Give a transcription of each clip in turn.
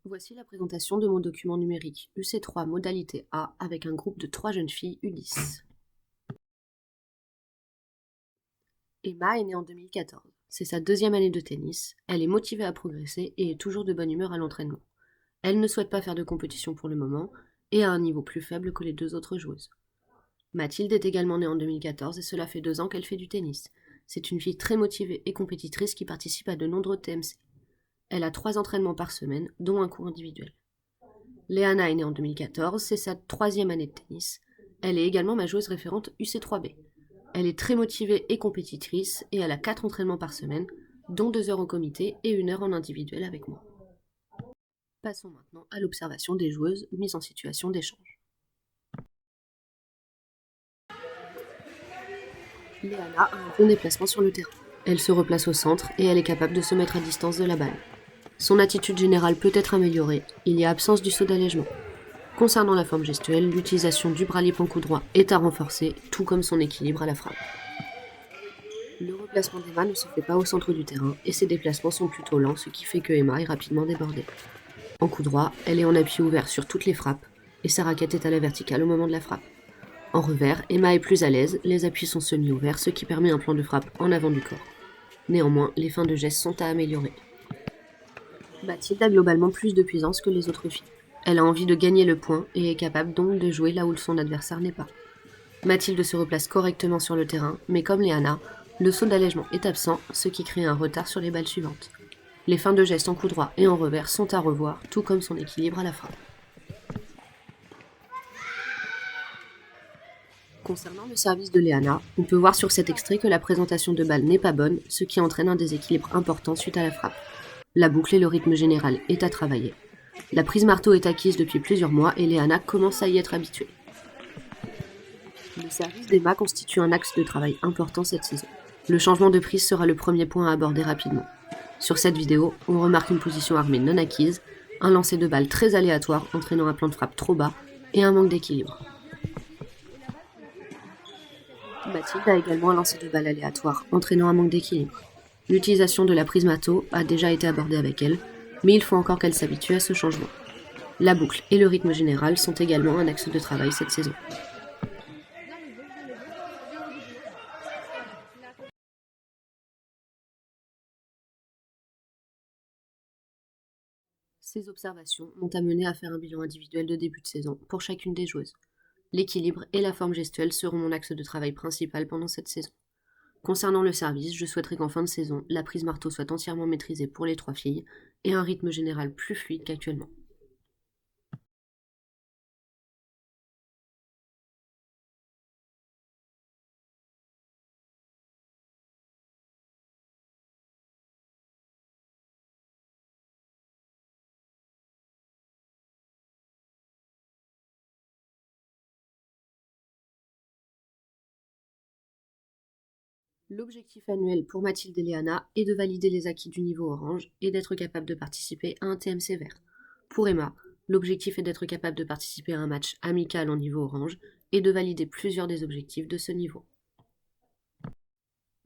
Voici la présentation de mon document numérique UC3 modalité A avec un groupe de 3 jeunes filles U10. Emma est née en 2014. C'est sa deuxième année de tennis. Elle est motivée à progresser et est toujours de bonne humeur à l'entraînement. Elle ne souhaite pas faire de compétition pour le moment et a un niveau plus faible que les deux autres joueuses. Mathilde est également née en 2014 et cela fait 2 ans qu'elle fait du tennis. C'est une fille très motivée et compétitrice qui participe à de nombreux TMC. Elle a 3 entraînements par semaine, dont un cours individuel. Léana est née en 2014, c'est sa 3e année de tennis. Elle est également ma joueuse référente UC3B. Elle est très motivée et compétitrice et elle a 4 entraînements par semaine, dont 2 heures au comité et 1 heure en individuel avec moi. Passons maintenant à l'observation des joueuses mises en situation d'échange. Léana a un bon déplacement sur le terrain. Elle se replace au centre et elle est capable de se mettre à distance de la balle. Son attitude générale peut être améliorée, il y a absence du saut d'allègement. Concernant la forme gestuelle, l'utilisation du bras libre en coup droit est à renforcer, tout comme son équilibre à la frappe. Le replacement d'Emma ne se fait pas au centre du terrain et ses déplacements sont plutôt lents, ce qui fait que Emma est rapidement débordée. En coup droit, elle est en appui ouvert sur toutes les frappes et sa raquette est à la verticale au moment de la frappe. En revers, Emma est plus à l'aise, les appuis sont semi-ouverts, ce qui permet un plan de frappe en avant du corps. Néanmoins, les fins de geste sont à améliorer. Mathilde a globalement plus de puissance que les autres filles. Elle a envie de gagner le point et est capable donc de jouer là où son adversaire n'est pas. Mathilde se replace correctement sur le terrain, mais comme Léana, le saut d'allègement est absent, ce qui crée un retard sur les balles suivantes. Les fins de geste en coup droit et en revers sont à revoir, tout comme son équilibre à la frappe. Concernant le service de Léana, on peut voir sur cet extrait que la présentation de balle n'est pas bonne, ce qui entraîne un déséquilibre important suite à la frappe. La boucle et le rythme général est à travailler. La prise marteau est acquise depuis plusieurs mois et Léana commence à y être habituée. Le service d'Emma constitue un axe de travail important cette saison. Le changement de prise sera le premier point à aborder rapidement. Sur cette vidéo, on remarque une position armée non acquise, un lancer de balle très aléatoire entraînant un plan de frappe trop bas et un manque d'équilibre. Mathilde a également un lancer de balle aléatoire entraînant un manque d'équilibre. L'utilisation de la prise marteau a déjà été abordée avec elle, mais il faut encore qu'elle s'habitue à ce changement. La boucle et le rythme général sont également un axe de travail cette saison. Ces observations m'ont amené à faire un bilan individuel de début de saison pour chacune des joueuses. L'équilibre et la forme gestuelle seront mon axe de travail principal pendant cette saison. Concernant le service, je souhaiterais qu'en fin de saison, la prise marteau soit entièrement maîtrisée pour les 3 filles et un rythme général plus fluide qu'actuellement. L'objectif annuel pour Mathilde et Léana est de valider les acquis du niveau orange et d'être capable de participer à un TMC vert. Pour Emma, l'objectif est d'être capable de participer à un match amical en niveau orange et de valider plusieurs des objectifs de ce niveau.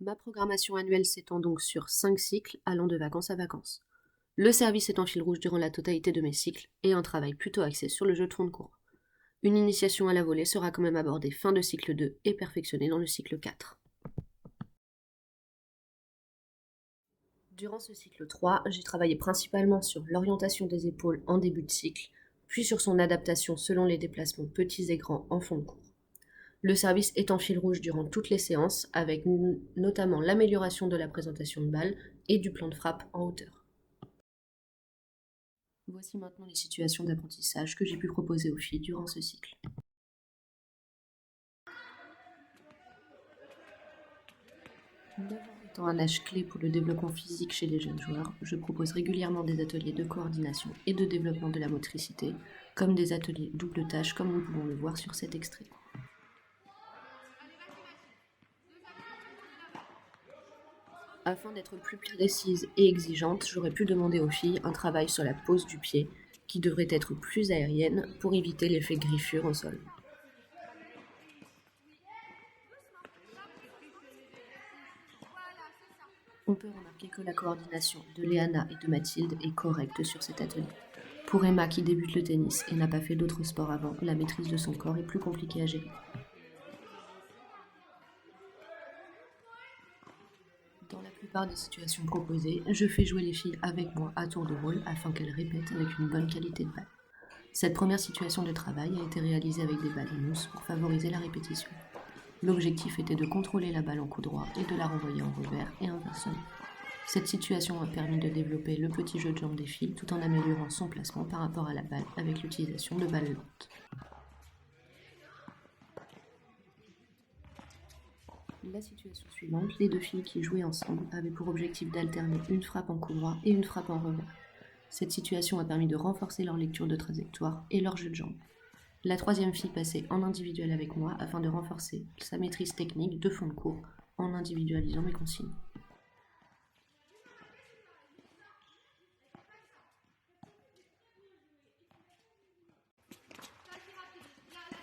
Ma programmation annuelle s'étend donc sur 5 cycles allant de vacances à vacances. Le service est en fil rouge durant la totalité de mes cycles et un travail plutôt axé sur le jeu de fond de cours. Une initiation à la volée sera quand même abordée fin de cycle 2 et perfectionnée dans le cycle 4. Durant ce cycle 3, j'ai travaillé principalement sur l'orientation des épaules en début de cycle, puis sur son adaptation selon les déplacements petits et grands en fond de cours. Le service est en fil rouge durant toutes les séances, avec notamment l'amélioration de la présentation de balle et du plan de frappe en hauteur. Voici maintenant les situations d'apprentissage que j'ai pu proposer aux filles durant ce cycle. Étant un âge clé pour le développement physique chez les jeunes joueurs, je propose régulièrement des ateliers de coordination et de développement de la motricité, comme des ateliers double tâche comme nous pouvons le voir sur cet extrait. Afin d'être plus précise et exigeante, j'aurais pu demander aux filles un travail sur la pose du pied, qui devrait être plus aérienne pour éviter l'effet griffure au sol. On peut remarquer que la coordination de Léana et de Mathilde est correcte sur cet atelier. Pour Emma qui débute le tennis et n'a pas fait d'autres sports avant, la maîtrise de son corps est plus compliquée à gérer. Dans la plupart des situations proposées, je fais jouer les filles avec moi à tour de rôle afin qu'elles répètent avec une bonne qualité de balle. Cette première situation de travail a été réalisée avec des balles mousse pour favoriser la répétition. L'objectif était de contrôler la balle en coup droit et de la renvoyer en revers et inversement. Cette situation a permis de développer le petit jeu de jambes des filles tout en améliorant son placement par rapport à la balle avec l'utilisation de balles lentes. La situation suivante, les deux filles qui jouaient ensemble avaient pour objectif d'alterner une frappe en coup droit et une frappe en revers. Cette situation a permis de renforcer leur lecture de trajectoire et leur jeu de jambes. La troisième fille passait en individuel avec moi afin de renforcer sa maîtrise technique de fond de cours en individualisant mes consignes.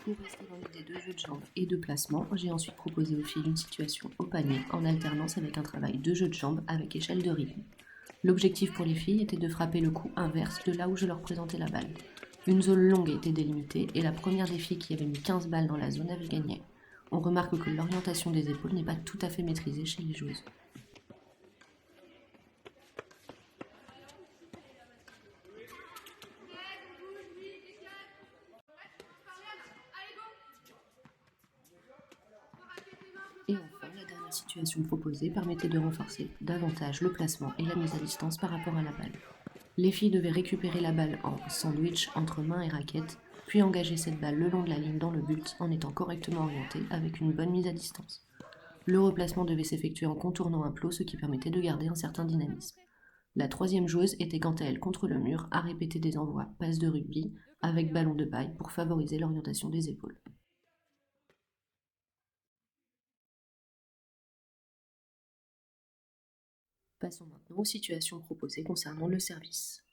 Pour rester dans l'idée de jeu de jambes et de placement, j'ai ensuite proposé aux filles une situation au panier en alternance avec un travail de jeu de jambes avec échelle de rythme. L'objectif pour les filles était de frapper le coup inverse de là où je leur présentais la balle. Une zone longue était délimitée et la première des filles qui avait mis 15 balles dans la zone avait gagné. On remarque que l'orientation des épaules n'est pas tout à fait maîtrisée chez les joueuses. Et enfin, la dernière situation proposée permettait de renforcer davantage le placement et la mise à distance par rapport à la balle. Les filles devaient récupérer la balle en sandwich entre main et raquette, puis engager cette balle le long de la ligne dans le but en étant correctement orientée avec une bonne mise à distance. Le replacement devait s'effectuer en contournant un plot, ce qui permettait de garder un certain dynamisme. La troisième joueuse était quant à elle contre le mur à répéter des envois passes de rugby avec ballon de paille pour favoriser l'orientation des épaules. Passons maintenant aux situations proposées concernant le service.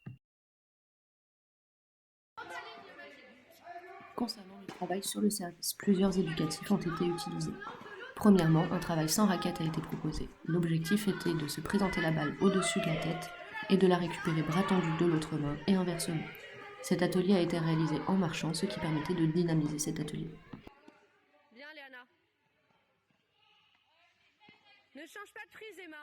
Concernant le travail sur le service, plusieurs éducatifs ont été utilisés. Premièrement, un travail sans raquette a été proposé. L'objectif était de se présenter la balle au-dessus de la tête et de la récupérer bras tendus de l'autre main et inversement. Cet atelier a été réalisé en marchant, ce qui permettait de dynamiser cet atelier. Bien, Léana. Ne change pas de prise, Emma.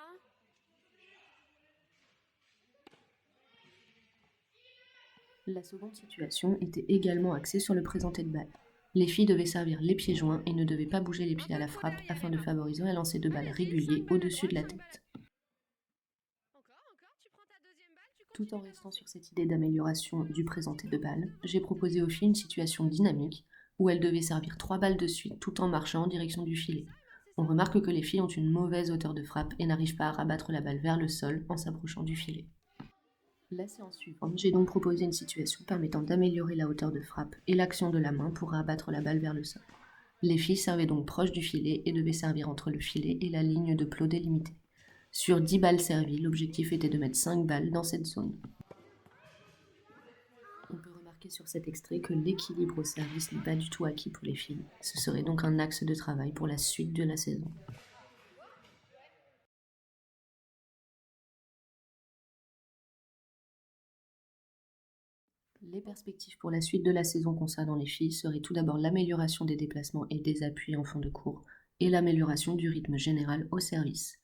La seconde situation était également axée sur le présenté de balle. Les filles devaient servir les pieds joints et ne devaient pas bouger les pieds à la frappe afin de favoriser un lancer de balle régulier au-dessus de la tête. Tout en restant sur cette idée d'amélioration du présenté de balle, j'ai proposé aux filles une situation dynamique où elles devaient servir 3 balles de suite tout en marchant en direction du filet. On remarque que les filles ont une mauvaise hauteur de frappe et n'arrivent pas à rabattre la balle vers le sol en s'approchant du filet. La séance suivante, j'ai donc proposé une situation permettant d'améliorer la hauteur de frappe et l'action de la main pour rabattre la balle vers le sol. Les filles servaient donc proche du filet et devaient servir entre le filet et la ligne de plot délimitée. Sur 10 balles servies, l'objectif était de mettre 5 balles dans cette zone. On peut remarquer sur cet extrait que l'équilibre au service n'est pas du tout acquis pour les filles. Ce serait donc un axe de travail pour la suite de la saison. Les perspectives pour la suite de la saison concernant les filles seraient tout d'abord l'amélioration des déplacements et des appuis en fond de cours et l'amélioration du rythme général au service.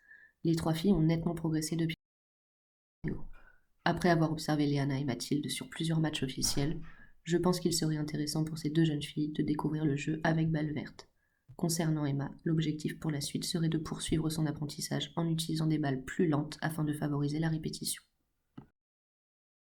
Les 3 filles ont nettement progressé depuis. Après avoir observé Léana et Mathilde sur plusieurs matchs officiels, je pense qu'il serait intéressant pour ces 2 jeunes filles de découvrir le jeu avec balle verte. Concernant Emma, l'objectif pour la suite serait de poursuivre son apprentissage en utilisant des balles plus lentes afin de favoriser la répétition.